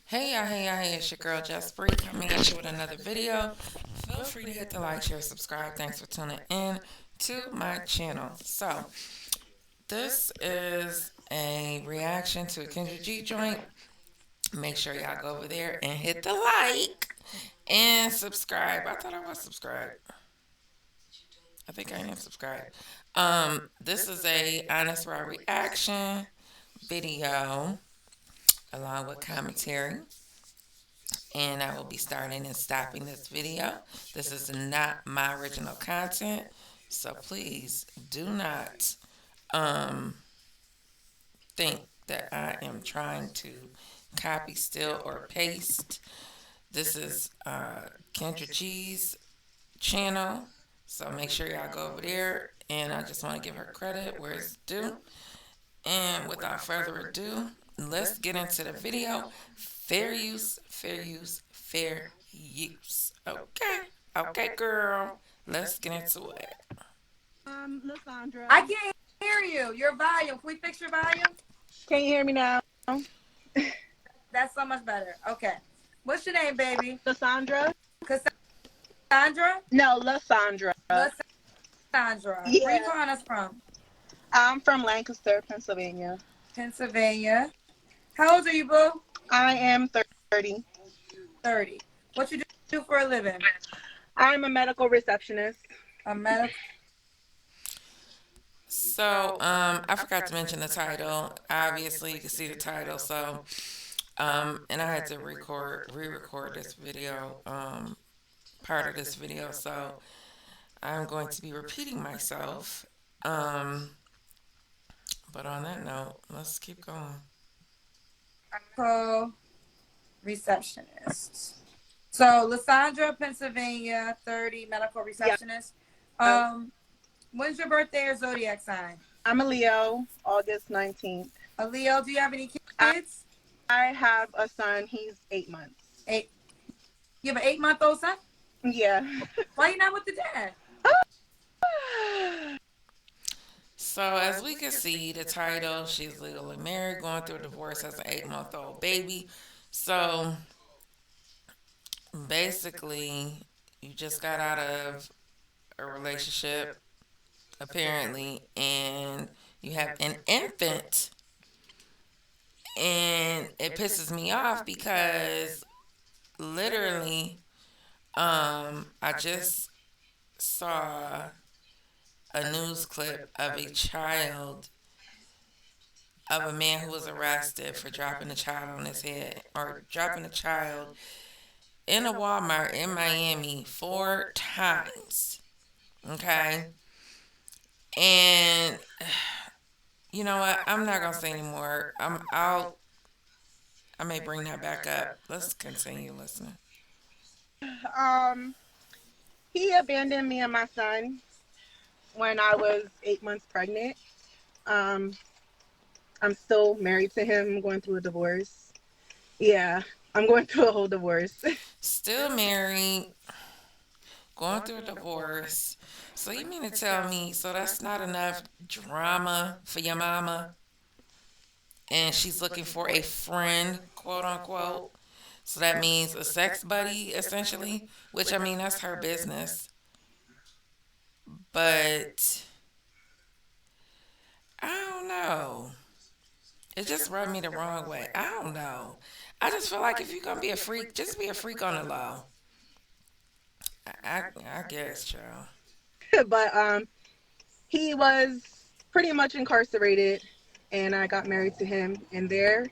Hey, it's your girl Just Bree coming at you with another video. Feel free to hit the like, share, subscribe. Thanks for tuning in to my channel. So, this is a reaction to a Kendra G joint. Make sure y'all go over there and hit the like and subscribe. I thought I was subscribed. I think I am subscribed. This is a honest raw reaction video along with commentary. And I will be starting and stopping this video. This is not my original content, so please do not um, think that I am trying to copy, steal, or paste. This is Kendra G's channel, so make sure y'all go over there. And I just want to give her credit where it's due. And without further ado, let's get into the video. Fair use, fair use, fair use. Okay, okay, girl. Let's get into it. Lysandra. I can't hear you. Your volume. Can we fix your volume? Can you hear me now? That's so much better. Okay. What's your name, baby? Lysandra? Cassandra? No, Lysandra. Lysandra. Yeah. Where you calling us from? I'm from Lancaster, Pennsylvania. Pennsylvania. How old are you, boo? I am 30. 30. What you do for a living? I'm a medical receptionist. A medical. So, I forgot to mention the title. Obviously, you can see the title. So, and I had to re-record this video, part of this video. So, I'm going to be repeating myself. Um, but on that note, let's keep going. Medical receptionist. So, Lysandra, Pennsylvania, 30, medical receptionist. When's your birthday or zodiac sign? I'm a Leo, August 19th. A Leo. Do you have any I, kids? I have a son. He's 8 months. 8. You have an 8-month-old son? Yeah. Why you not with the dad? So, as we can see, the title, she's legally married, going through a divorce, has an 8-month-old baby. So, basically, you just got out of a relationship, apparently, and you have an infant. And it pisses me off because literally, I just saw a news clip of a child, of a man who was arrested for dropping a child on his head, or dropping a child in a Walmart in Miami 4 times. Okay? And you know what? I'm not gonna say anymore. I may bring that back up. Let's continue listening. Um, he abandoned me and my son when I was 8 months pregnant. Um, I'm still married to him. I'm going through a divorce. Yeah, I'm going through a whole divorce. Still married, going through a divorce. So you mean to tell me, so that's not enough drama for your mama? And she's looking for a friend, quote unquote. So that means a sex buddy, essentially. Which, I mean, that's her business. But I don't know. It just rubbed me the wrong way. I don't know. I just feel like if you're gonna be a freak, just be a freak on the low. I guess, child. But he was pretty much incarcerated, and I got married to him. And there,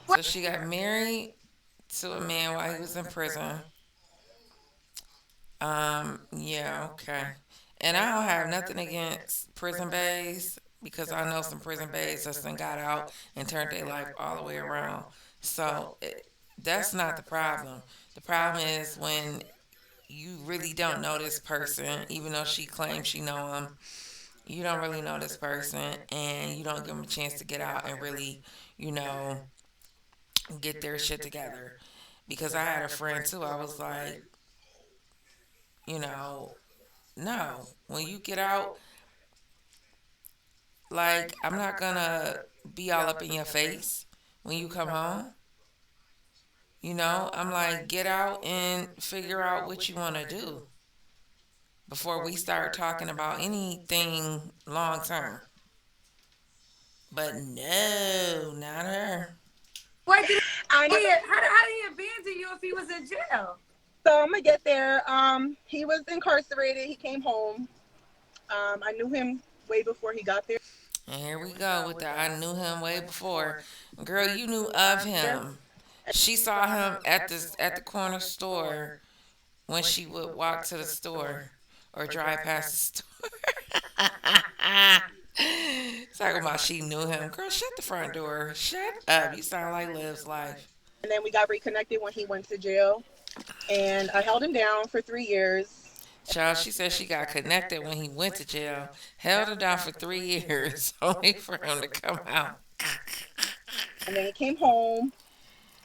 So she got married to a man while he was in prison. Yeah, okay. And I don't have nothing against prison bays because I know some prison bays that's done got out and turned their life all the way around. So that's not the problem. The problem is when you really don't know this person, even though she claims she know him. You don't really know this person, and you don't give them a chance to get out and really, you know, get their shit together. Because I had a friend too. I was like, you know, no. When you get out, like, I'm not gonna be all up in your face when you come home. I'm like, get out and figure out what you want to do before we start talking about anything long term. But no, not her. Why did I know. how did he abandon you if he was in jail? So I'm gonna get there. He was incarcerated. He came home. I knew him way before he got there. And here we go with the I knew him way before. Girl, you knew of him. She saw him at the corner store when she would walk to the store or drive past the store. Talking about she knew him. Girl, shut the front door. Shut up. You sound like Liv's life. And then we got reconnected when he went to jail. And I held him down for 3 years. Child, she said she got connected when he went to jail. Held him down for 3 years, only for him to come out. And then he came home.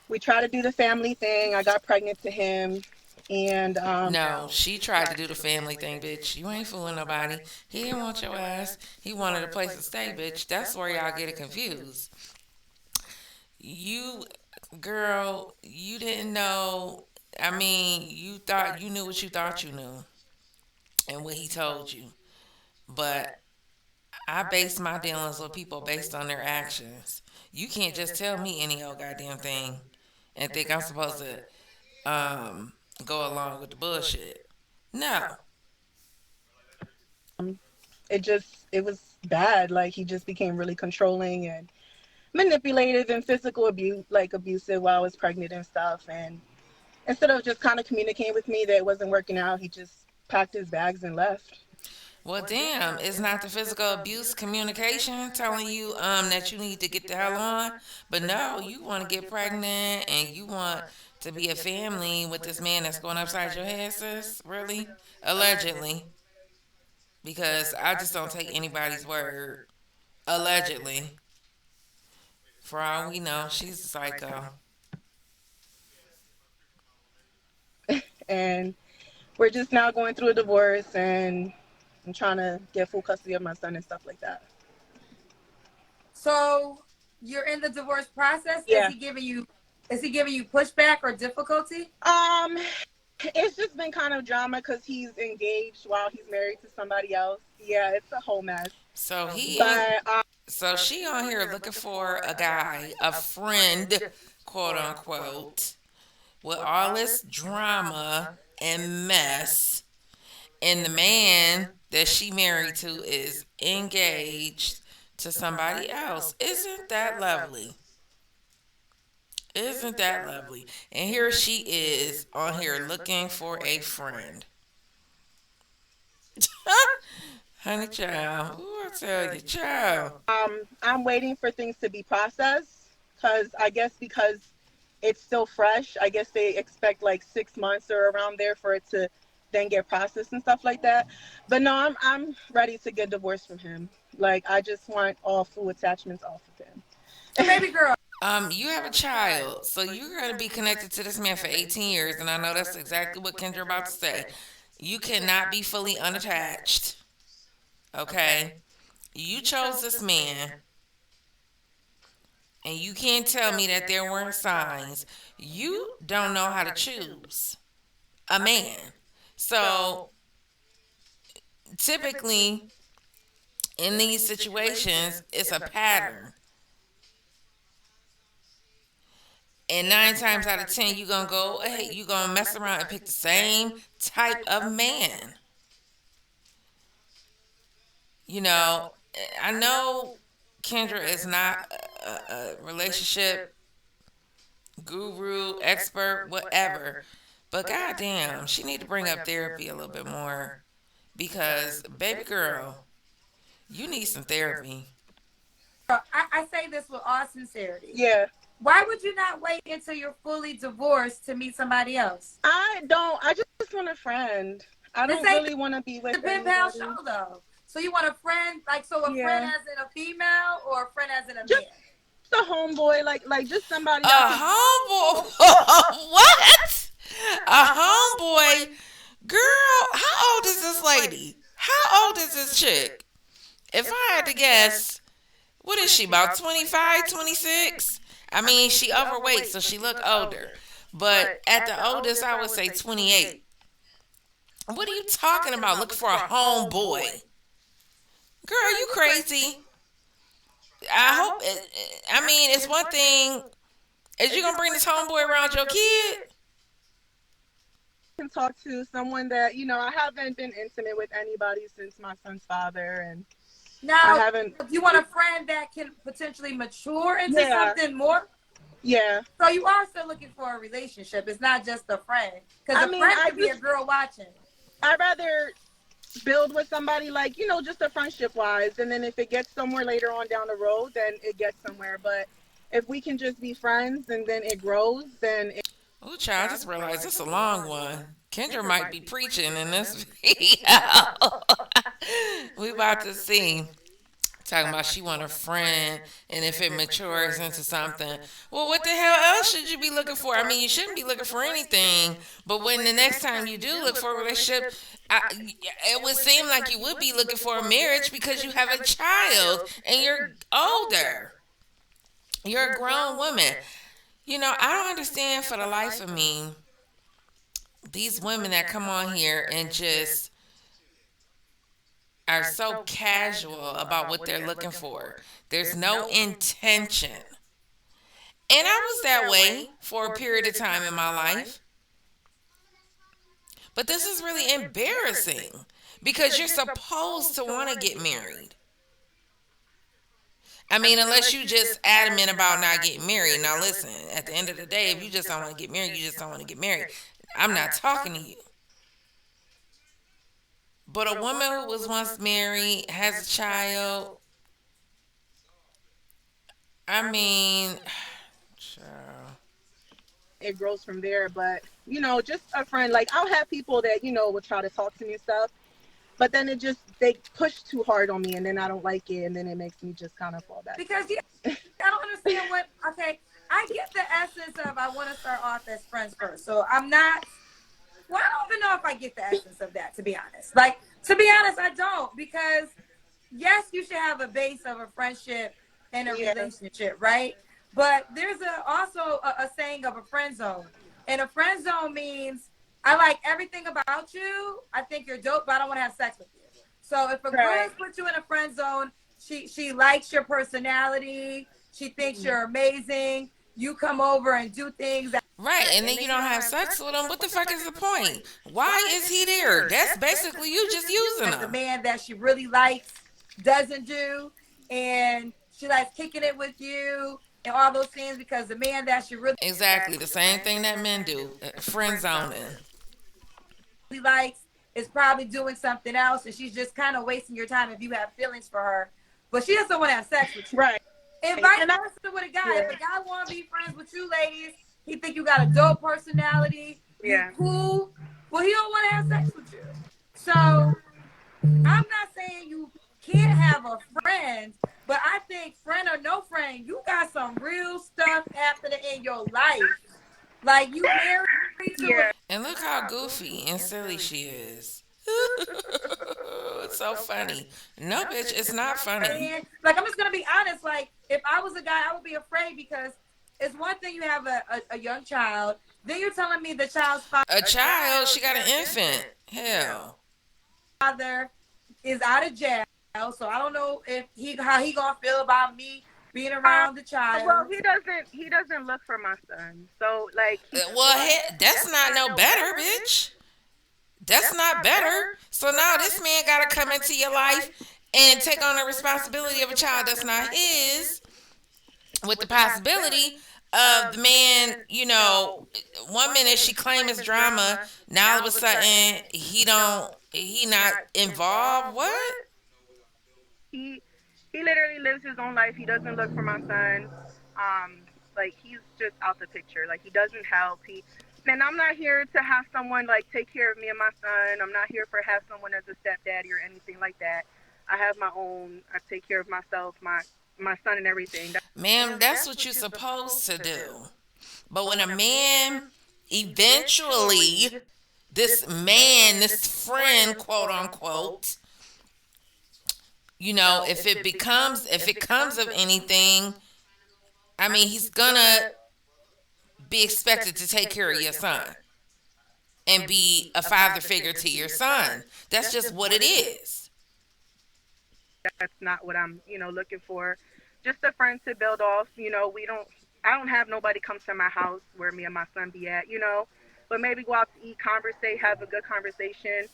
We tried to do the family thing. I got pregnant to him. And No, she tried to do the family thing, bitch. You ain't fooling nobody. He didn't want your ass. He wanted a place to stay, bitch. That's where y'all get it confused. You, girl, you didn't know. I mean, you thought you knew what you thought you knew and what he told you. But I base my dealings with people based on their actions. You can't just tell me any old goddamn thing and think I'm supposed to go along with the bullshit. No. it was bad. Like he just became really controlling and manipulative and physical abuse, like abusive while I was pregnant and stuff. And instead of just kind of communicating with me that it wasn't working out, he just packed his bags and left. Well, damn, it's not the physical abuse communication telling you that you need to get the hell on. But no, you want to get pregnant and you want to be a family with this man that's going upside your head, sis? Really? Allegedly. Because I just don't take anybody's word. Allegedly. For all we know, she's a psycho. And we're just now going through a divorce, and I'm trying to get full custody of my son and stuff like that. So you're in the divorce process. Yeah. Is he giving you pushback or difficulty? It's just been kind of drama because he's engaged while he's married to somebody else. Yeah, it's a whole mess. So But so she on here looking for a guy, a friend, quote unquote, with all this drama and mess, and the man that she married to is engaged to somebody else. Isn't that lovely? Isn't that lovely? And here she is on here looking for a friend. Honey child. Ooh, I tell you, child. I'm waiting for things to be processed because I guess because it's still fresh, I guess they expect like 6 months or around there for it to then get processed and stuff like that. But no, I'm ready to get divorced from him. Like I just want all full attachments off of him. Baby girl. You have a child, so you're going to be connected to this man for 18 years, and I know that's exactly what Kendra about to say. You cannot be fully unattached. Okay? You chose this man, and you can't tell me that there weren't signs. You don't know how to choose a man. So, typically, in these situations, it's a pattern. And 9 times out of 10, you're going to go, hey, you're going to mess around and pick the same type of man. I know Kendra is not a relationship guru, expert, whatever. But goddamn, she need to bring up therapy a little bit more. Because, baby girl, you need some therapy. I say this with all sincerity. Yeah. Why would you not wait until you're fully divorced to meet somebody else? I just want a friend. I don't really want to be with the pen pal anybody. show though. So you want a friend, like friend as in a female or a friend as in a Just man? a homeboy, like just somebody. A homeboy? What? A homeboy? Girl, how old is this lady? How old is this chick? If I had to guess, what is she, about 25, 26? I mean, she overweight, so she look older. But at the oldest, I would say 28. What are you talking about? Looking for a homeboy? Girl, you crazy. I hope. I mean, it's one thing. Is you gonna bring this homeboy around your kid? Can talk to someone that I haven't been intimate with anybody since my son's father, and I Now, haven't. if you want a friend that can potentially mature into Yeah, something more, yeah. so you are still looking for a relationship. It's not just a friend, because I a mean, friend could be a girl watching. I'd rather build with somebody like just a friendship wise, and then if it gets somewhere later on down the road, then it gets somewhere. But if we can just be friends and then it grows, then Oh, child, I just realized it's a long one. Kendra might be preaching in this video. We about to see. Talking about she want a friend, and if it matures into something, well, what the hell else should you be looking for? I mean, you shouldn't be looking for anything. But when the next time you do look for a relationship, it would seem like you would be looking for a marriage because you have a child and you're older. You're a grown woman. I don't understand for the life of me these women that come on here and just are so casual about what they're looking for. There's no intention. And I was that way for a period of time in my life. But this is really embarrassing because you're supposed to want to get married. I mean, unless you just adamant about not getting married. Now, listen, at the end of the day, if you just don't want to get married, you just don't want to get married. I'm not talking to you. But a woman who was once married, has a child, I mean, child. it grows from there. But just a friend. Like I'll have people that will try to talk to me and stuff, but then it just they push too hard on me, and then I don't like it, and then it makes me just kind of fall back. Because yeah, I don't understand what. Okay, I get the essence of I want to start off as friends first. So I'm not. Well, I don't even know if I get the essence of that. To be honest, to be honest, I don't because yes, you should have a base of a friendship and a Yeah. relationship, right? But there's also a saying of a friend zone, and a friend zone means I like everything about you. I think you're dope, but I don't want to have sex with you. So if a girl puts you in a friend zone, she likes your personality. She thinks you're amazing. You come over and do things that Right, and then you don't have sex with him. What the fuck is the point? Why is he there? That's basically you just using the him. man that she really likes doesn't do, and she likes kicking it with you and all those things because the man that she really Exactly, the same thing that men do. Friend zoning. likes is probably doing something else, and she's just kind of wasting your time if you have feelings for her, but she doesn't want to have sex with you. Right. And vice versa with a guy. If a guy want to be friends with you, ladies, he think you got a dope personality, you cool, well, he don't want to have sex with you. So I'm not saying you can't have a friend, but I think friend or no friend, you got some real stuff happening in your life. Like you married to a And look how goofy and silly she is. It's so funny. No, bitch, it's not funny. man. Like I'm just gonna be honest. Like if I was a guy, I would be afraid because it's one thing you have a young child. Then you're telling me the child's A child, she got an infant. Hell. father is out of jail, so I don't know if how he gonna feel about me being around the child. Well, he doesn't look for my son. So like Well, that's not no better, bitch. That's not better. So now this man got to come into your life and take on the responsibility of a child that's not his, with the possibility of the man, one minute she claim his drama, now all of a sudden he not involved. What? he literally lives his own life. He doesn't look for my son. Like he's just out the picture. Like he doesn't help. Man, I'm not here to have someone like take care of me and my son. I'm not here for have someone as a stepdaddy or anything like that. I have my own. I take care of myself, my son, and everything. Ma'am, that's what you're supposed to do. But when a man eventually, this friend, quote unquote, if it comes of anything, I mean, he's gonna be expected to take care of your son and be a father figure to your son. That's just what it is. That's not what I'm, looking for. Just a friend to build off. I don't have nobody come to my house where me and my son be at. But maybe go out to eat, conversate, have a good conversation.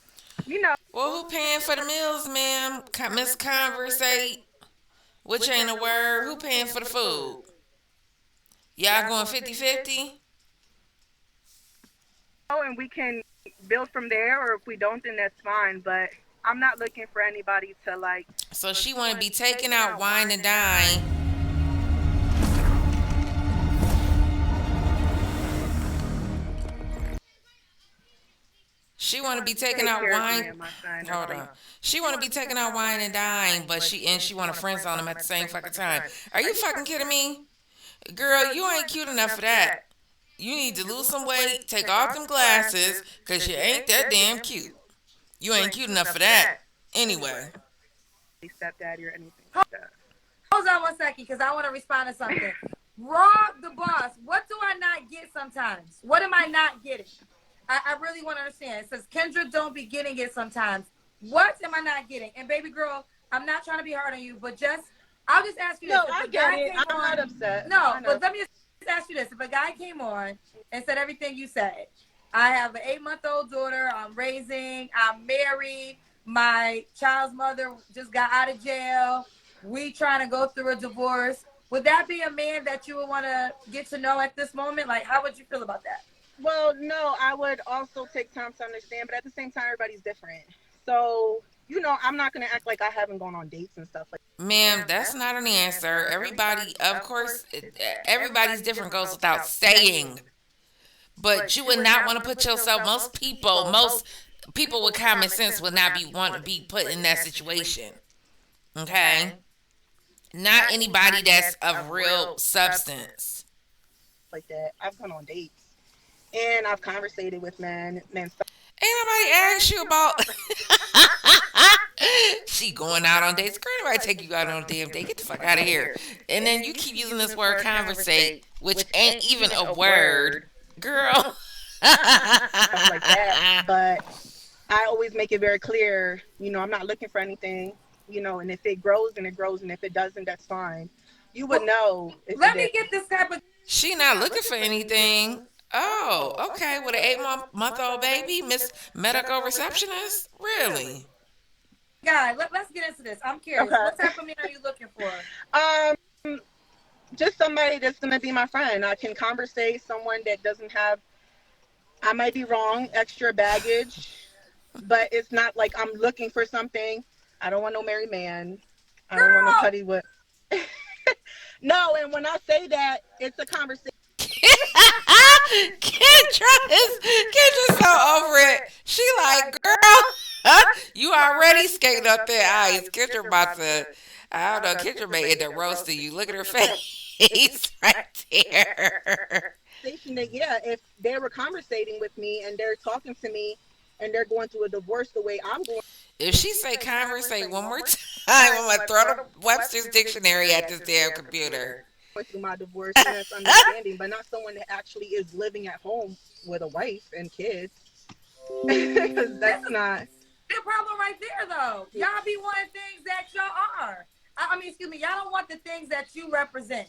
You know, Well, who paying for the meals, ma'am? Miss Conversate, which ain't a word. Who paying for the food? Y'all going 50-50? and we can build from there, or if we don't, then that's fine. But I'm not looking for anybody to like. So she want to be taking out wine and dine. She want to be taking Take out care of me wine. and my son. Hold on. She want to be taking out wine and dine, but she want to friends on them at the same fucking time. Are you fucking kidding me, girl? You ain't cute enough for that. You need to lose some weight, take off them glasses, cause you ain't that damn cute. You ain't cute enough for that. Anyway, Stepdaddy or anything like that. Hold on 1 second, because I want to respond to something. Rob the boss. What do I not get sometimes? What am I not getting? I really want to understand. It says Kendra don't be getting it sometimes. What am I not getting? And baby girl, I'm not trying to be hard on you, but I'll just ask you this. No, I get it. I'm not upset. No, but let me just ask you this. If a guy came on and said everything you said, I have an 8-month-old daughter, I'm married, my child's mother just got out of jail, we trying to go through a divorce, would that be a man that you would want to get to know at this moment? Like, how would you feel about that? Well, no, I would also take time to understand, but at the same time, everybody's different. So, I'm not going to act like I haven't gone on dates and stuff like ma'am, that's not an answer. Everybody, of course, everybody's different goes without saying. But you would not want to put yourself. Most people with common sense would not be want to be put in that situation. Okay, not anybody that's of real substance. that. I've gone on dates and I've conversated with men. Ain't nobody asked you about. She going out on dates. Girl, anybody take you out on a damn date? Get the fuck out of here. And then you keep using this word conversate, which ain't even a word, girl. Stuff like that. But I always make it very clear, I'm not looking for anything, and if it grows, then it grows, and if it doesn't, that's fine. You would know. Let me get this type of. She not looking for anything. Oh, okay. With an 8-month old baby, Miss Medical Receptionist? Really? Guy, let's get into this. I'm curious. Okay. What type of man are you looking for? Just somebody that's gonna be my friend. I can conversate. Someone that doesn't have. I might be wrong. Extra baggage, but it's not like I'm looking for something. I don't want no married man. I don't want nobody with. No, and when I say that, it's a conversation. Kendra's so over it. She like, girl, you already skating up that ice. Kendra about to, I don't know, Kendra may end up roasting you. Look at her face right there. Yeah, if they were conversating with me and they're talking to me and they're going through a divorce the way I'm going. If she say conversate one more time, I'm gonna throw the Webster's dictionary at this damn computer. Through my divorce, and that's understanding, but not someone that actually is living at home with a wife and kids. Because that's not the problem right there, though. Y'all be wanting things that y'all are. I mean, excuse me, y'all don't want the things that you represent.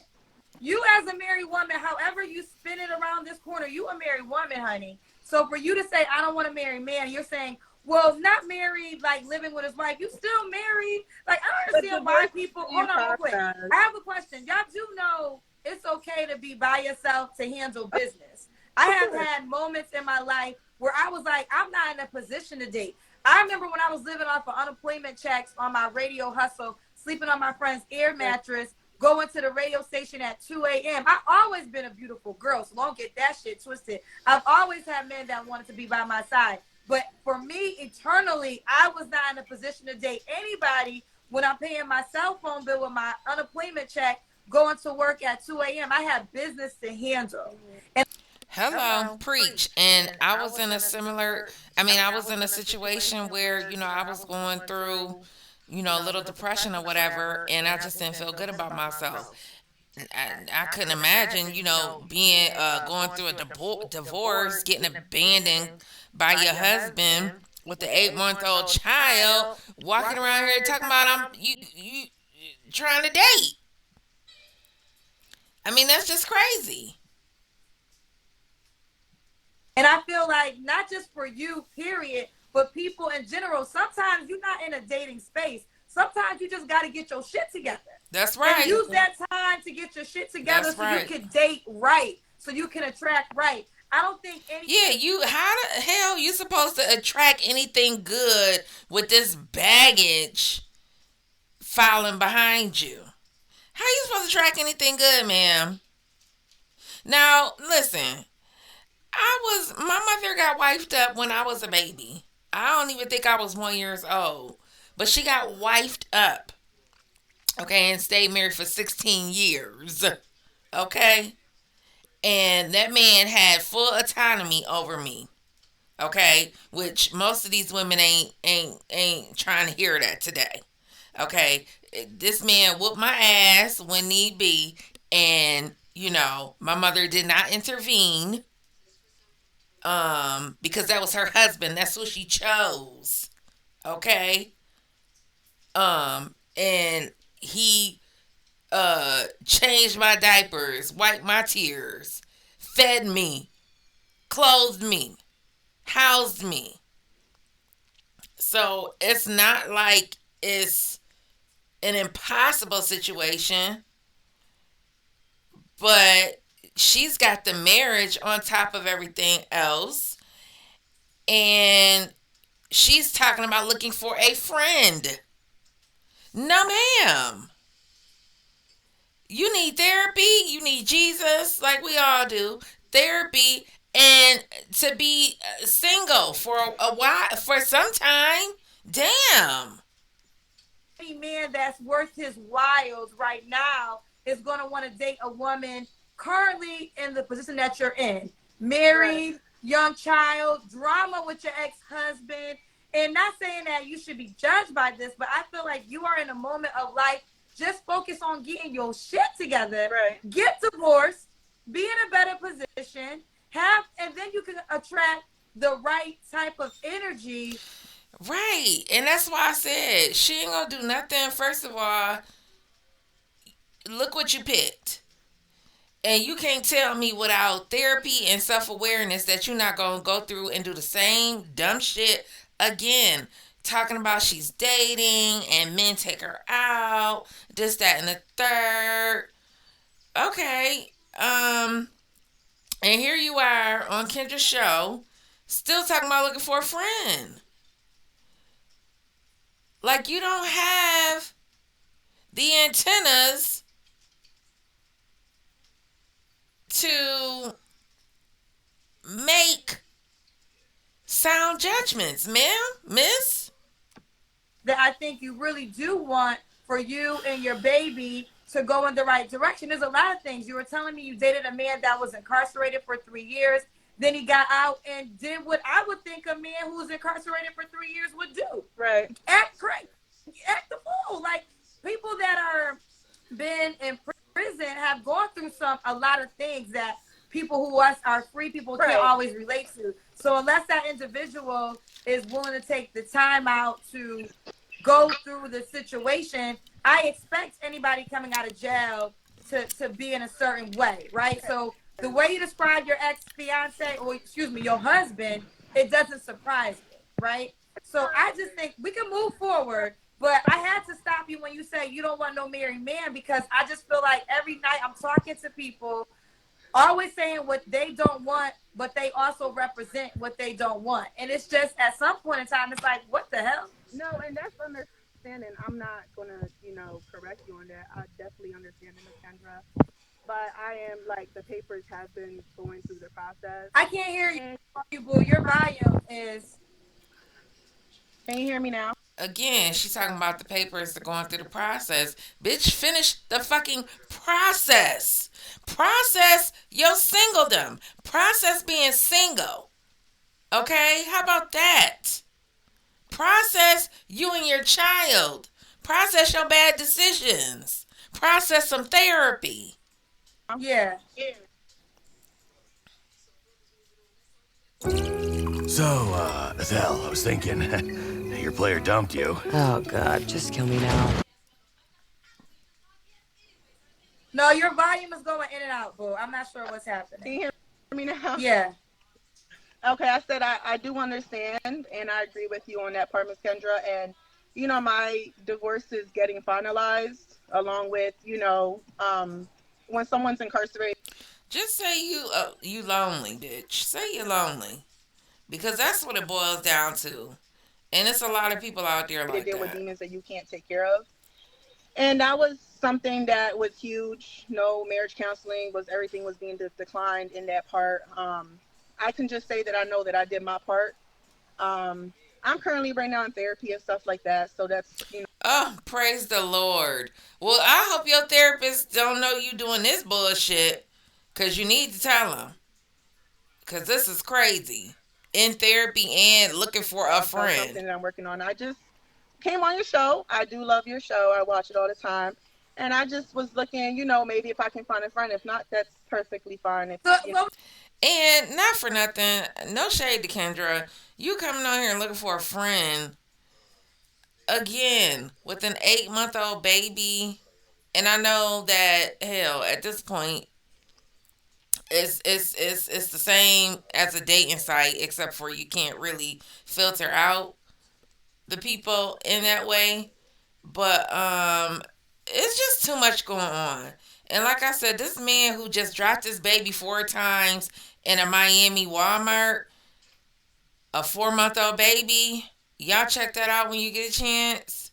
You as a married woman, however you spin it around this corner, you a married woman, honey. So for you to say, I don't want to marry man, you're saying, well, not married, like living with his wife. You still married. Like, I don't understand why people. Hold on real quick. I have a question. Y'all do know it's okay to be by yourself to handle business. I have had moments in my life where I was like, I'm not in a position to date. I remember when I was living off of unemployment checks on my radio hustle, sleeping on my friend's air mattress, going to the radio station at 2 a.m. I've always been a beautiful girl, so don't get that shit twisted. I've always had men that wanted to be by my side. But for me, eternally, I was not in a position to date anybody when I'm paying my cell phone bill with my unemployment check, going to work at 2 a.m. I have business to handle. And Hello, preach. And I was in a similar, I was in a situation where, I was going through, a little depression or whatever, and I just didn't feel good about myself. I couldn't imagine, being going through a divorce, getting abandoned by your husband with the 8 month old child, walking around here talking about you trying to date. I mean, that's just crazy. And I feel like not just for you, period, but people in general, sometimes you're not in a dating space. Sometimes you just got to get your shit together. That's right. And use that time to get your shit together That's so right. you can date right, so you can attract right. I don't think anything. Yeah, how the hell you supposed to attract anything good with this baggage following behind you? How you supposed to attract anything good, ma'am? Now, listen, my mother got wifed up when I was a baby. I don't even think I was 1 years old. But she got wifed up, okay, and stayed married for 16 years. Okay? And that man had full autonomy over me. Okay? Which most of these women ain't trying to hear that today. Okay? This man whooped my ass when need be, and my mother did not intervene, because that was her husband. That's who she chose. Okay? And he changed my diapers, wiped my tears, fed me, clothed me, housed me. So it's not like it's an impossible situation, but she's got the marriage on top of everything else. And she's talking about looking for a friend. No, ma'am. You need therapy. You need Jesus, like we all do. Therapy, and to be single for a while, for some time. Damn. Any man that's worth his whiles right now is going to want to date a woman currently in the position that you're in. Married, right. Young child, drama with your ex-husband. And not saying that you should be judged by this, but I feel like you are in a moment of life. Just focus on getting your shit together. Right. Get divorced. Be in a better position. And then you can attract the right type of energy. Right. And that's why I said she ain't gonna do nothing. First of all, look what you picked. And you can't tell me without therapy and self-awareness that you're not gonna go through and do the same dumb shit again. Talking about she's dating and men take her out, this, that, and the third. Okay. And here you are on Kendra's show, still talking about looking for a friend. Like you don't have the antennas to make sound judgments, ma'am, miss. That I think you really do want for you and your baby to go in the right direction. There's a lot of things. You were telling me you dated a man that was incarcerated for 3 years. Then he got out and did what I would think a man who was incarcerated for 3 years would do. Right. Act crazy. Act the fool. Like people that are been in prison have gone through a lot of things that people who are free people can't always relate to. So unless that individual is willing to take the time out to go through the situation, I expect anybody coming out of jail to be in a certain way, right? So the way you describe your ex-fiance, or excuse me, your husband, it doesn't surprise me, right? So I just think we can move forward, but I had to stop you when you say you don't want no married man, because I just feel like every night I'm talking to people always saying what they don't want, but they also represent what they don't want. And it's just at some point in time, it's like, what the hell? No, and that's understanding. I'm not going to, correct you on that. I definitely understand it, Ms. Kendra. But I am, like, the papers have been going through the process. I can't hear you, boo. Your volume is... Can you hear me now? Again, she's talking about the papers that are going through the process. Bitch, finish the fucking process. Process your singledom. Process being single. Okay? How about that? Process you and your child. Process your bad decisions. Process some therapy. Yeah. So, Ethel, I was thinking, your player dumped you. Oh, God, just kill me now. No, your volume is going in and out, boo. I'm not sure what's Can happening. you hear me now? Yeah. Okay, I said I do understand, and I agree with you on that part, Miss Kendra. And my divorce is getting finalized, along with when someone's incarcerated, Just say you lonely, bitch. Say you're lonely because that's what it boils down to. And it's a lot of people out there to like deal with that. demons that you can't take care of. And that was something that was huge. No marriage counseling was everything was being declined in that part. I can just say that I know that I did my part. I'm currently right now in therapy and stuff like that. So that's. Oh, praise the Lord. Well, I hope your therapist don't know you doing this bullshit, cause you need to tell them, cause this is crazy. In therapy and looking for a friend. Something that I'm working on. I just came on your show. I do love your show. I watch it all the time. And I just was looking, maybe if I can find a friend. If not, that's perfectly fine. If So And not for nothing, no shade to Kendra. You coming on here and looking for a friend again with an 8 month old baby. And I know that hell at this point it's the same as a dating site except for you can't really filter out the people in that way. But it's just too much going on. And like I said, this man who just dropped his baby 4 times in a Miami Walmart, a 4 month old baby. Y'all check that out when you get a chance.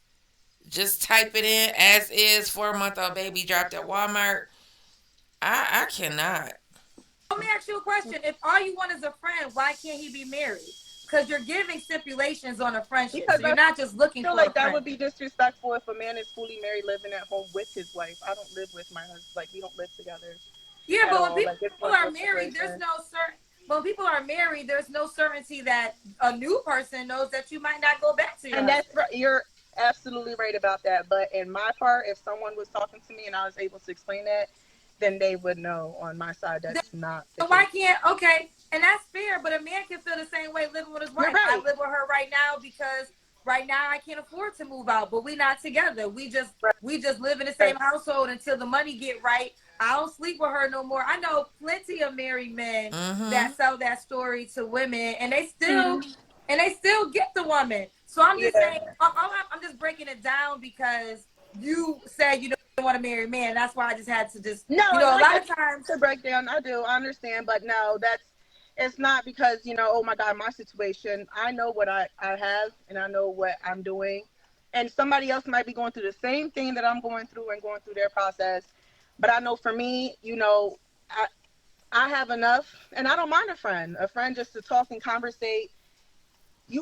Just type it in as is 4 month old baby dropped at Walmart. I cannot. let me ask you a question. If all you want is a friend, why can't he be married? Because you're giving stipulations on a friendship. because So you're not just looking I feel for a like that friend. would be disrespectful if a man is fully married, living at home with his wife. I don't live with my husband. Like, we don't live together Yeah, at but when all. people Like, it's one of are those married, there's situations. no certain. When people are married, there's no certainty that a new person knows that you might not go back to your And that's husband. right. You're absolutely right about that. But in my part, if someone was talking to me and I was able to explain that, then they would know on my side Then that's not the why case. can't okay? And that's fair, but a man can feel the same way living with his You're wife. I right. live with her right now because right now I can't afford to move out, but we're not together. We just live in the same Right. household until the money get right. I don't sleep with her no more. I know plenty of married men Mm-hmm. that sell that story to women, and they still Mm-hmm. get the woman. So I'm just Yeah. saying, I'm just breaking it down because you said you don't want to marry a man. That's why I just had to just, No, a like lot I of times. to break down, I do. I understand, but no, that's it's not because oh my God, my situation. I know what I have, and I know what I'm doing, and somebody else might be going through the same thing that I'm going through and going through their process. But I know for me, I have enough, and I don't mind a friend just to talk and conversate. We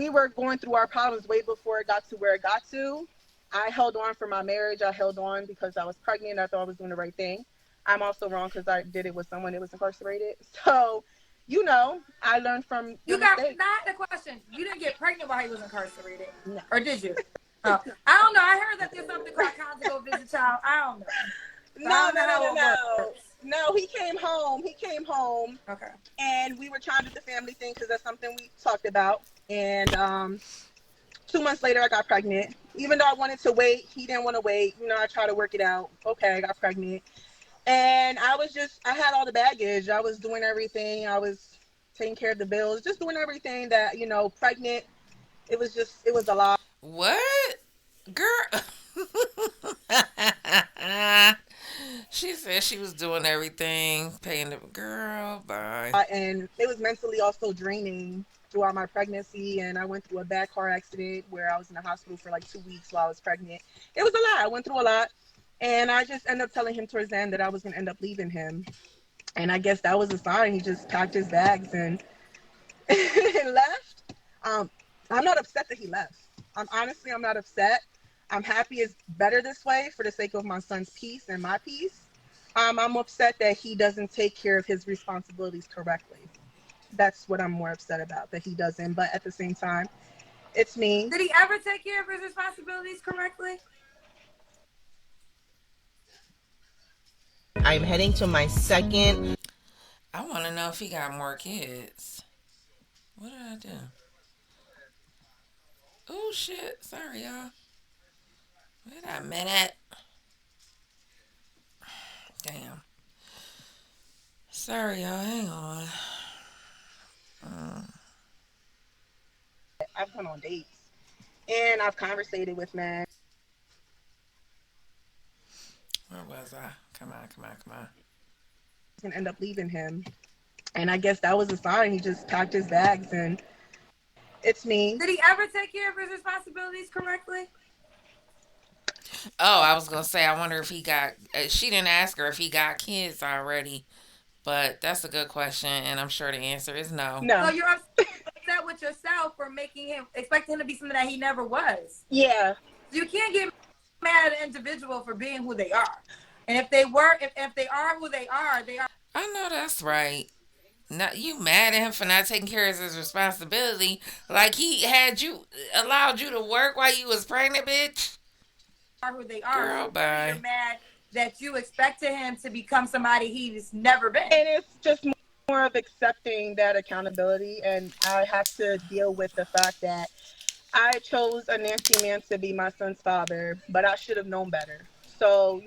were going through our problems way before it got to where it got to. I held on for my marriage. I held on because I was pregnant. I thought I was doing the right thing. I'm also wrong because I did it with someone that was incarcerated. So, I learned from the You got mistakes. not the question. You didn't get pregnant while he was incarcerated, No, or did you? Oh, I don't know. I heard that there's something called conjugal visit child. I don't know. So I no, don't know no, no, how no, it no. works. No, he came home. He came home, Okay. and we were trying to do the family thing because that's something we talked about. And 2 months later, I got pregnant. Even though I wanted to wait, he didn't want to wait. I tried to work it out. Okay, I got pregnant. And I had all the baggage. I was doing everything. I was taking care of the bills, just doing everything that, pregnant. It was a lot. What? Girl. She said she was doing everything, paying the girl. Bye. And it was mentally also draining throughout my pregnancy. And I went through a bad car accident where I was in the hospital for like 2 weeks while I was pregnant. It was a lot. I went through a lot. And I just ended up telling him towards the end that I was going to end up leaving him. And I guess that was a sign. He just packed his bags and, and left. Um, I'm not upset that he left. I'm not upset. I'm happy it's better this way for the sake of my son's peace and my peace. I'm upset that he doesn't take care of his responsibilities correctly. That's what I'm more upset about, that he doesn't. But at the same time, it's me. Did he ever take care of his responsibilities correctly? I'm heading to my second. I want to know if he got more kids. What did I do? Oh shit! Sorry, y'all. Wait a minute. Damn. Sorry, y'all. Hang on. Mm, I've gone on dates and I've conversated with men. where was I? Come on, come on, come on. And end up leaving him. And I guess that was a sign. He just packed his bags and it's me. Did he ever take care of his responsibilities correctly? Oh, I was gonna say. I wonder if he got. She didn't ask her if he got kids already, but that's a good question, and I'm sure the answer is no. So No. you're upset with yourself for making him expecting him to be something that he never was. Yeah. You can't get mad at an individual for being who they are. And if they were, if they are who they are I know that's right. Not you mad at him for not taking care of his responsibility. Like he had you allowed you to work while you was pregnant, bitch. who they are. Girl, So really, you're bye. mad that you expected him to become somebody he's never been. And it's just more of accepting that accountability. And I have to deal with the fact that I chose a nasty man to be my son's father, but I should have known better. So,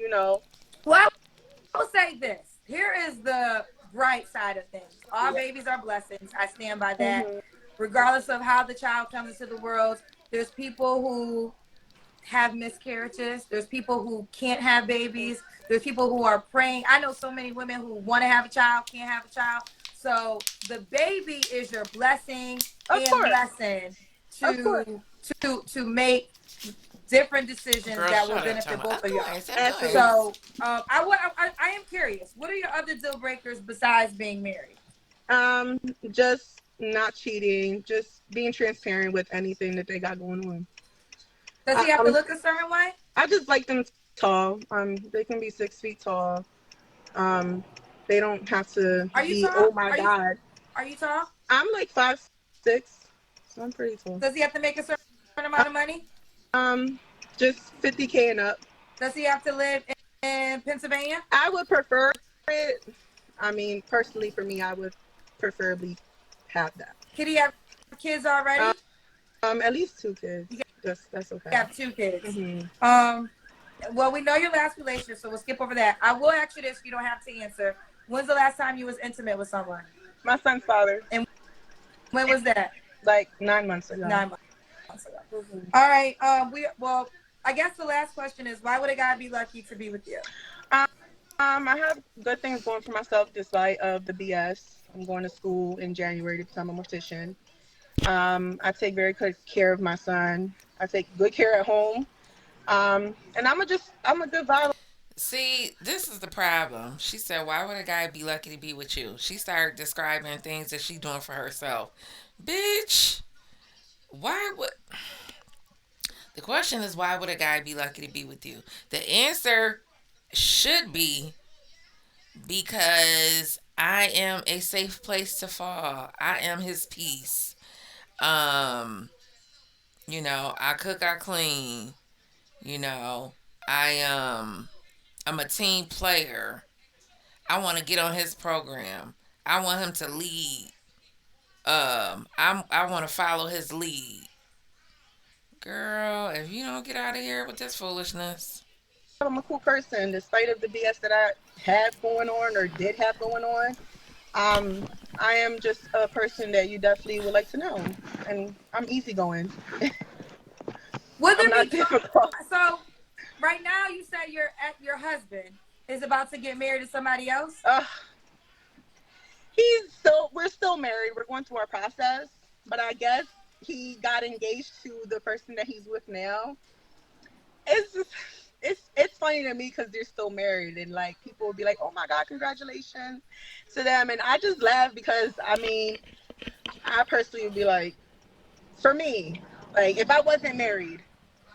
Well, I will say this. Here is the bright side of things. All yeah. babies are blessings. I stand by that. Hmm. Regardless of how the child comes into the world, there's people who have miscarriages. There's people who can't have babies. There's people who are praying. I know so many women who want to have a child, can't have a child. So the baby is your blessing Of and course. lesson Of course. to make different decisions Girl, that will shut up, benefit Tama. both of y'all. Absolutely. So I am curious. What are your other deal breakers besides being married? Just not cheating, just being transparent with anything that they got going on. Does he have to Um, look a certain way? I just like them tall. They can be 6 feet tall. Um, they don't have to Are you be. tall? Oh my God, Are you tall? I'm like 5'6", so I'm pretty tall. Does he have to make a certain amount of money? Um, just 50K and up. Does he have to live in Pennsylvania? I would prefer it. I mean, personally for me, I would preferably have that. Could he have kids already? At least 2 kids. That's okay. You have 2 kids. Hmm. Well, we know your last relationship, so we'll skip over that. I will ask you this. You don't have to answer. When's the last time you was intimate with someone? My son's father, And when was that? like 9 months ago. 9 months ago. Mhm. All right. I guess the last question is, why would a guy be lucky to be with you? I have good things going for myself despite of the BS. I'm going to school in January to become a mortician. I take very good care of my son. I take good care at home. And I'm a good violent. See, this is the problem. She said, "Why would a guy be lucky to be with you?" She started describing things that she's doing for herself. Bitch, why would the question is why would a guy be lucky to be with you? The answer should be because I am a safe place to fall. I am his peace. Um, I cook, I clean. You know, I I'm a team player. I want to get on his program. I want him to lead. I want to follow his lead. Girl, if you don't get out of here with this foolishness. I'm a cool person despite of the BS that I have going on or did have going on. Um, I am just a person that you definitely would like to know, and I'm easygoing. Would I'm there not be difficult. so? Right now, you said your husband is about to get married to somebody else. Uh, we're still married. We're going through our process, but I guess he got engaged to the person that he's with now. It's just, it's funny to me because they're still married, and like people will be like, "Oh my God, congratulations to them," and I just laugh because I mean, I personally would be like, for me, like if I wasn't married,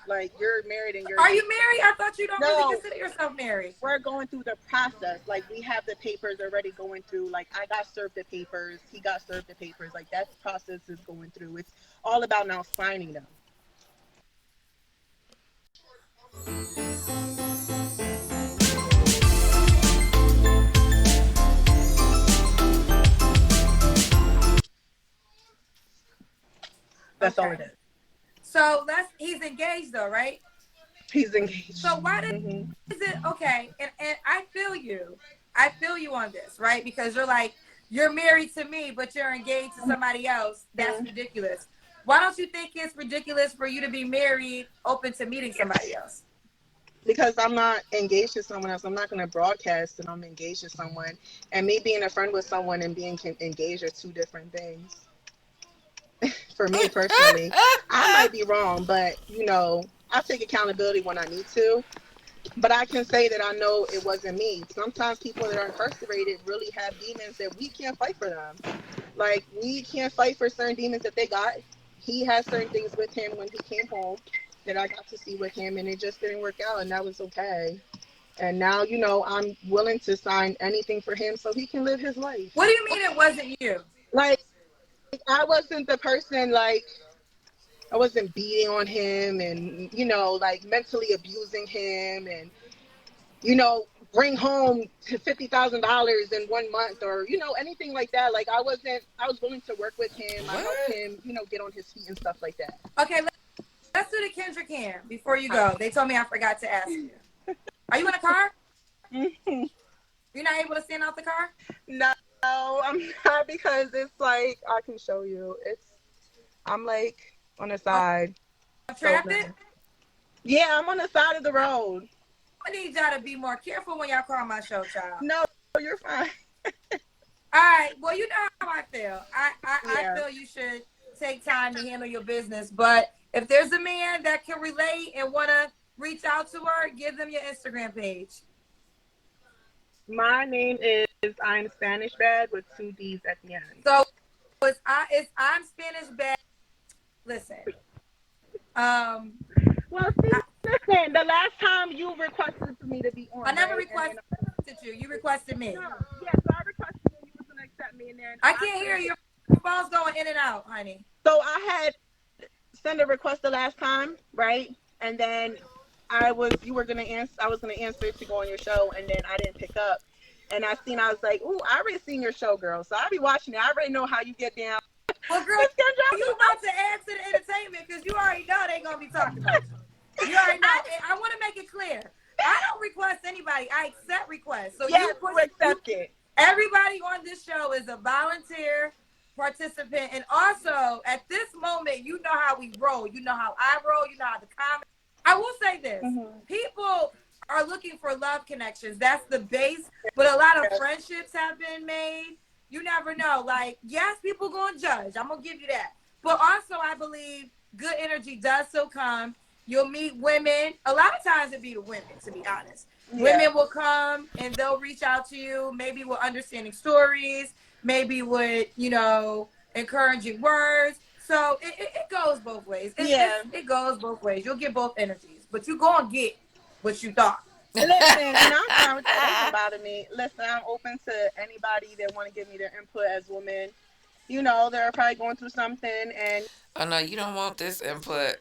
like you're married and you're Are you married? I thought you don't really no, consider yourself married. we're going through the process. Like we have the papers already going through. Like I got served the papers, he got served the papers. Like that process is going through. It's all about now signing them. That's all it Okay. is. So he's engaged though, right? He's engaged. So why Hmm. does it okay? And I feel you. I feel you on this, right? Because you're like, you're married to me, but you're engaged to somebody else. That's ridiculous. Why don't you think it's ridiculous for you to be married, open to meeting somebody else? Because I'm not engaged to someone else. I'm not going to broadcast that I'm engaged to someone. And me being a friend with someone and being engaged are two different things. For me personally, I might be wrong, but I take accountability when I need to. But I can say that I know it wasn't me. Sometimes people that are incarcerated really have demons that we can't fight for them. Like, we can't fight for certain demons that they got. He has certain things with him when he came home that I got to see with him, and it just didn't work out, and that was okay. And now, I'm willing to sign anything for him so he can live his life. What do you mean it wasn't you? Like, I wasn't the person, like, I wasn't beating on him and, like mentally abusing him and, bring home to $50,000 in 1 month or, anything like that. Like, I was willing to work with him. I helped What? him, get on his feet and stuff like that. Okay, let's do the Kendra Cam before you go. They told me I forgot to ask you. Are you in a car? You're not able to stand out the car? No, I'm not, because it's like, I can show you. I'm like on the side. So Traffic? yeah, I'm on the side of the road. I need y'all to be more careful when y'all call my show, child. No, you're fine. All right. Well, you know how I feel. Yeah. I feel you should take time to handle your business. But if there's a man that can relate and want to reach out to her, give them your Instagram page. My name is I'm Spanish Bad with two D's at the end. So it's I'm Spanish Bad. Listen. Well, see, listen, the last time you requested for me to be on, I never right? requested you. You requested me. No, yeah, so I requested and you was going to accept me, and then I can't hear you. Your phone's going in and out, honey. So I had sent a request the last time, right? And then you were gonna answer. I was gonna answer to go on your show, and then I didn't pick up. And I was like, "Ooh, I already seen your show, girl. So I be watching it. I already know how you get down." Well, girl, you about to add to the entertainment because you already know they gonna be talking about you. You already know. I want to make it clear. I don't request anybody. I accept requests. So you accept it. Everybody on this show is a volunteer participant, and also at this moment, you know how we roll. You know how I roll. You know how the comments. I will say this: people are looking for love connections. That's the base. But a lot of friendships have been made. You never know. Like, yes, people gonna judge. I'm gonna give you that. But also, I believe good energy does so come. You'll meet women. A lot of times it be the women, to be honest. Yeah. Women will come and they'll reach out to you, maybe with understanding stories, maybe with, encouraging words. So it goes both ways. It goes both ways. You'll get both energies, but you gonna get what you thought. Listen, and I'm fine with that. Doesn't bother me. Listen, I'm open to anybody that want to give me their input as women. They're probably going through something, and Oh no, you don't want this input.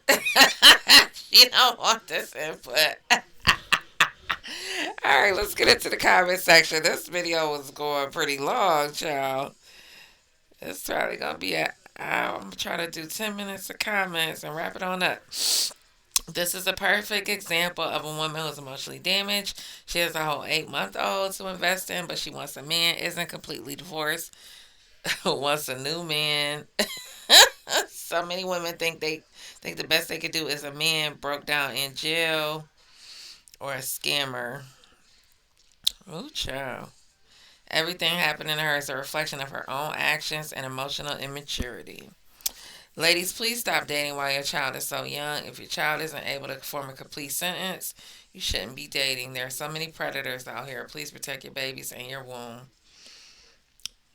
You don't want this input. All right, let's get into the comment section. This video was going pretty long, child. It's probably gonna be I'm trying to do 10 minutes of comments and wrap it on up. This is a perfect example of a woman who's emotionally damaged. She has a whole 8-month-old to invest in, but she wants a man, isn't completely divorced, wants a new man. So many women think the best they could do is a man broke down in jail or a scammer. Ooh, child. Everything happening to her is a reflection of her own actions and emotional immaturity. Ladies, please stop dating while your child is so young. If your child isn't able to form a complete sentence, you shouldn't be dating. There are so many predators out here. Please protect your babies and your womb.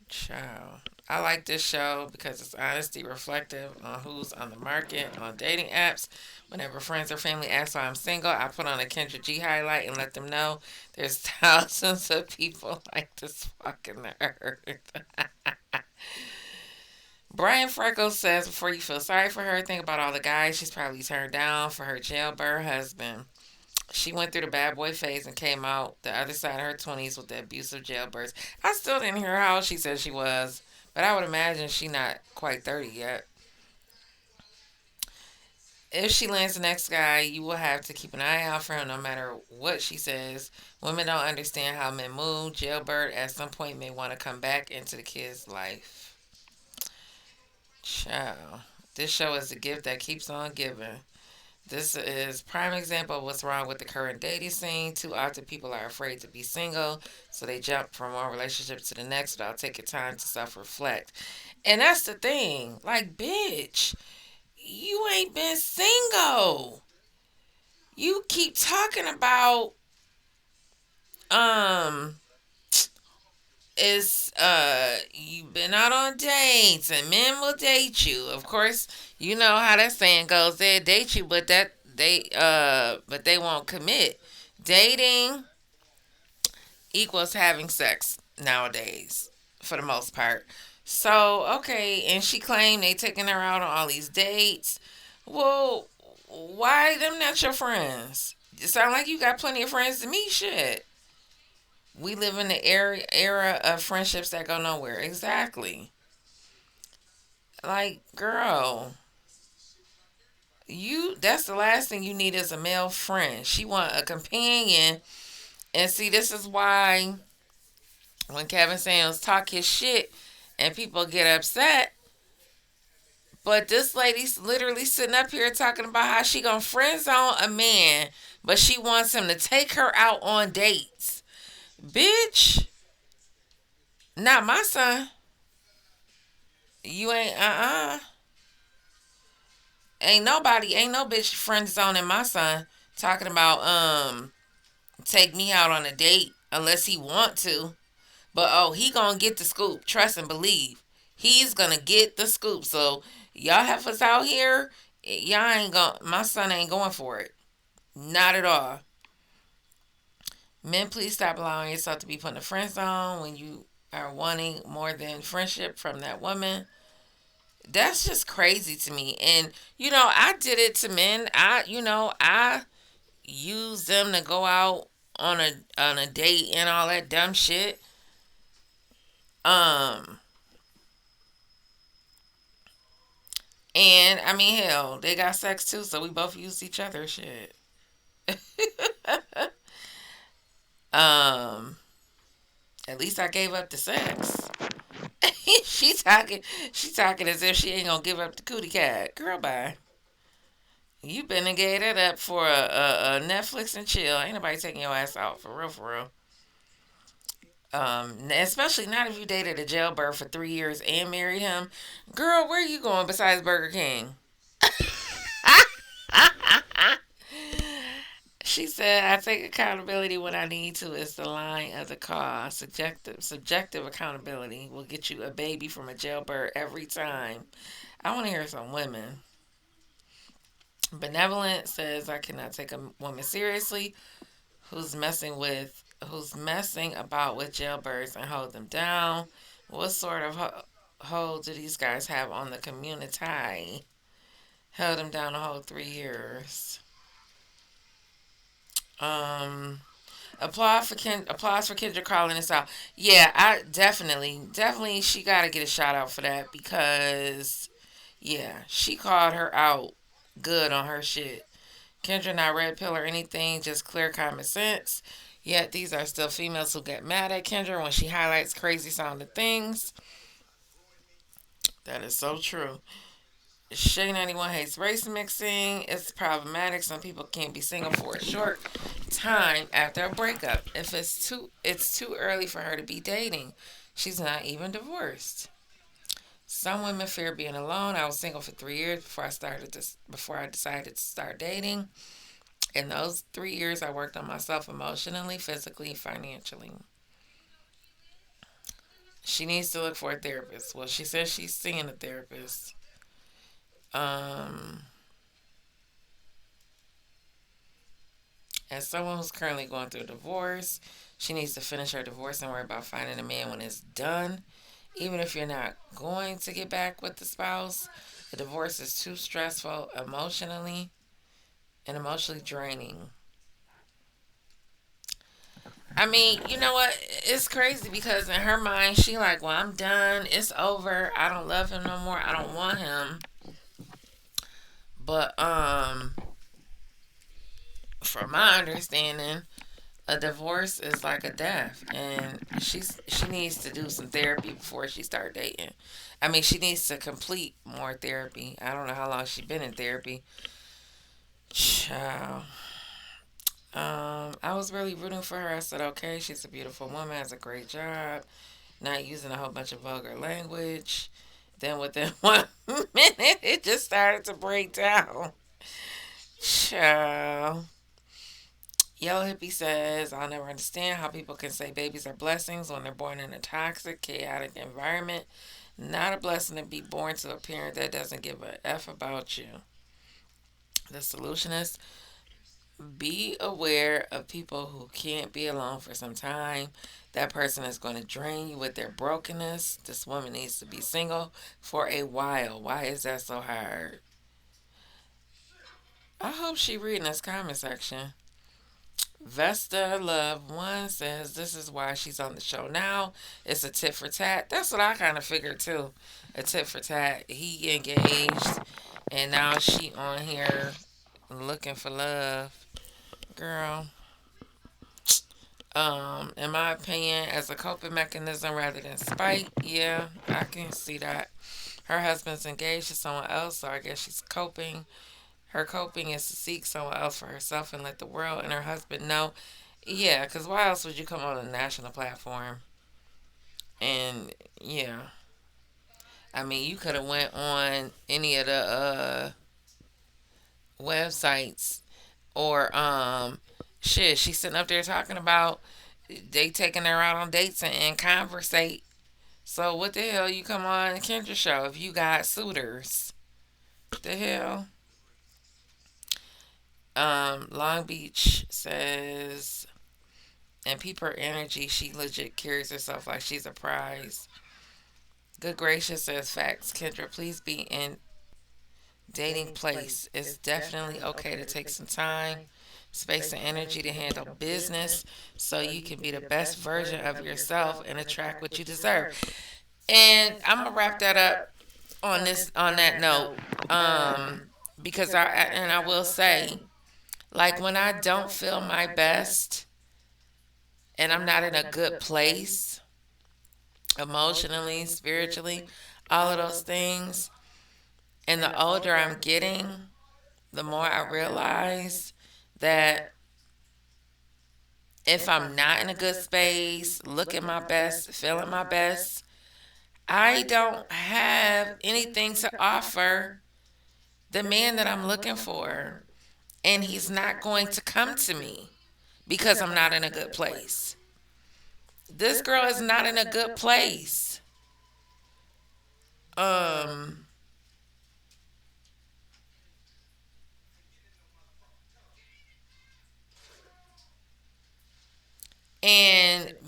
Child. I like this show because it's honesty reflective on who's on the market on dating apps. Whenever friends or family ask why I'm single, I put on a Kendra G highlight and let them know there's thousands of people like this fucking earth. Brian Freckles says before you feel sorry for her, think about all the guys she's probably turned down for her jailbird husband. She went through the bad boy phase and came out the other side of her 20s with the abusive jailbirds. I still didn't hear how old she said she was, but I would imagine she not quite 30 yet. If she lands the next guy, you will have to keep an eye out for him no matter what she says. Women don't understand how men move. Jailbird at some point may want to come back into the kid's life. Ciao. This show is a gift that keeps on giving. This is prime example of what's wrong with the current dating scene. Too often people are afraid to be single, so they jump from one relationship to the next without taking time to self-reflect. And that's the thing. Like, bitch, you ain't been single. You keep talking about um is you've been out on dates and men will date you. Of course, you know how that saying goes. They date you, but they won't commit. Dating equals having sex nowadays, for the most part. So okay, and she claimed they taking her out on all these dates. Well, why them not your friends? It sound like you got plenty of friends to me. Shit, we live in the era of friendships that go nowhere. Exactly. Like, girl, you that's the last thing you need is a male friend. She want a companion. And see, this is why when Kevin Samuels talk his shit and people get upset, but this lady's literally sitting up here talking about how she gonna friend zone a man, but she wants him to take her out on dates. Bitch, not my son. You ain't ain't no bitch friend zoning my son talking about take me out on a date unless he want to. But oh, he gonna get the scoop. Trust and believe. He's gonna get the scoop. So y'all heifers out here, y'all ain't going my son ain't going for it. Not at all. Men, please stop allowing yourself to be put in a friend zone when you are wanting more than friendship from that woman. That's just crazy to me. And I did it to men. I use them to go out on a date and all that dumb shit. Um and I mean, hell, they got sex too, so we both used each other shit. um at least I gave up the sex. she talking she talking as if she ain't gonna give up the cootie cat. Girl, bye. You been and gave that up for a Netflix and chill. Ain't nobody taking your ass out for real, for real. Especially not if you dated a jailbird for 3 years and married him. Girl, where you going besides Burger King? She said, I take accountability when I need to. It's the line of the call. Subjective accountability will get you a baby from a jailbird every time. I want to hear some women. Benevolent says, I cannot take a woman seriously who's messing about with jailbirds and hold them down. What sort of hold do these guys have on the community? Held them down a whole 3 years. Um, applause for Kendra calling this out. Yeah, I definitely she got to get a shout out for that because yeah, she called her out good on her shit. Kendra not red pill or anything, just clear common sense. Yet these are still females who get mad at Kendra when she highlights crazy sounding things. That is so true. Shay 91 hates race mixing. It's problematic. Some people can't be single for a short time after a breakup. If it's too early for her to be dating. She's not even divorced. Some women fear being alone. I was single for 3 years before I decided to start dating. In those 3 years, I worked on myself emotionally, physically, financially. She needs to look for a therapist. Well, she says she's seeing a therapist. Um, as someone who's currently going through a divorce, she needs to finish her divorce and worry about finding a man when it's done. Even if you're not going to get back with the spouse, the divorce is too stressful emotionally and emotionally draining. I mean, you know what? It's crazy because in her mind, she like, well, I'm done. It's over. I don't love him no more. I don't want him. But from my understanding, a divorce is like a death, and she needs to do some therapy before she start dating. I mean, she needs to complete more therapy. I don't know how long she's been in therapy. Child. I was really rooting for her. I said, okay, she's a beautiful woman, has a great job, not using a whole bunch of vulgar language. Then within 1 minute, it just started to break down. Child. Yellow Hippie says, I'll never understand how people can say babies are blessings when they're born in a toxic, chaotic environment. Not a blessing to be born to a parent that doesn't give a F about you. The solution is be aware of people who can't be alone for some time. That person is going to drain you with their brokenness. This woman needs to be single for a while. Why is that so hard? I hope she reading this comment section. Vesta Love One says this is why she's on the show now. It's a tit for tat. That's what I kind of figured too. A tit for tat. He engaged, and now she on here looking for love. Girl, in my opinion, as a coping mechanism rather than spite, yeah, I can see that. Her husband's engaged to someone else, so I guess she's coping. Her coping is to seek someone else for herself and let the world and her husband know. Yeah, because why else would you come on a national platform? And yeah, I mean, you could have went on any of the websites or shit. She's sitting up there talking about they taking her out on dates and conversate. So what the hell you come on the Kendra show if you got suitors? What the hell? Long Beach says, and peep her energy. She legit carries herself like she's a prize. Good gracious says facts. Kendra, please be in dating place. It's definitely okay to take some time, space, and energy to handle business so you can be the best version of yourself and attract what you deserve. And I'm gonna wrap that up on that note. Because I will say, like when I don't feel my best and I'm not in a good place emotionally, spiritually, all of those things, and the older I'm getting, the more I realize that if I'm not in a good space, looking my best, feeling my best, I don't have anything to offer the man that I'm looking for. And he's not going to come to me because I'm not in a good place. This girl is not in a good place. And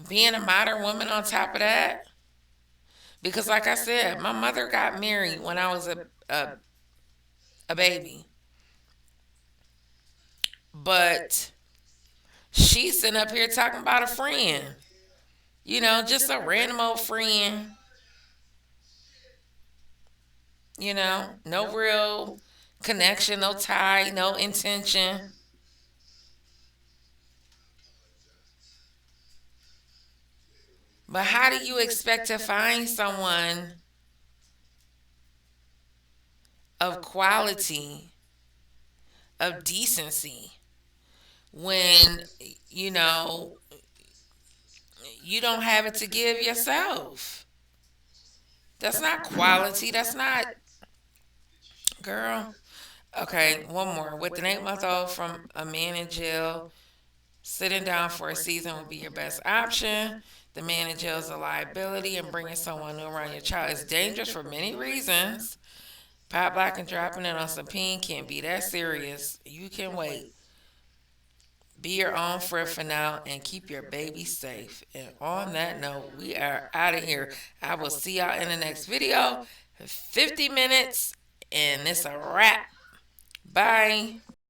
being a modern woman on top of that, because like I said, my mother got married when I was a baby. But she's sitting up here talking about a friend. You know, just a random old friend. You know, no real connection, no tie, no intention. But how do you expect to find someone of quality, of decency, when, you know, you don't have it to give yourself? That's not quality. That's not, girl. Okay, one more. With an 8 month old from a man in jail, sitting down for a season would be your best option. The man in jail is a liability, and bringing someone new around your child is dangerous for many reasons. Pop black and dropping it on some peen can't be that serious. You can wait. Be your own friend for now and keep your baby safe. And on that note, we are out of here. I will see y'all in the next video. 50 minutes, and it's a wrap. Bye.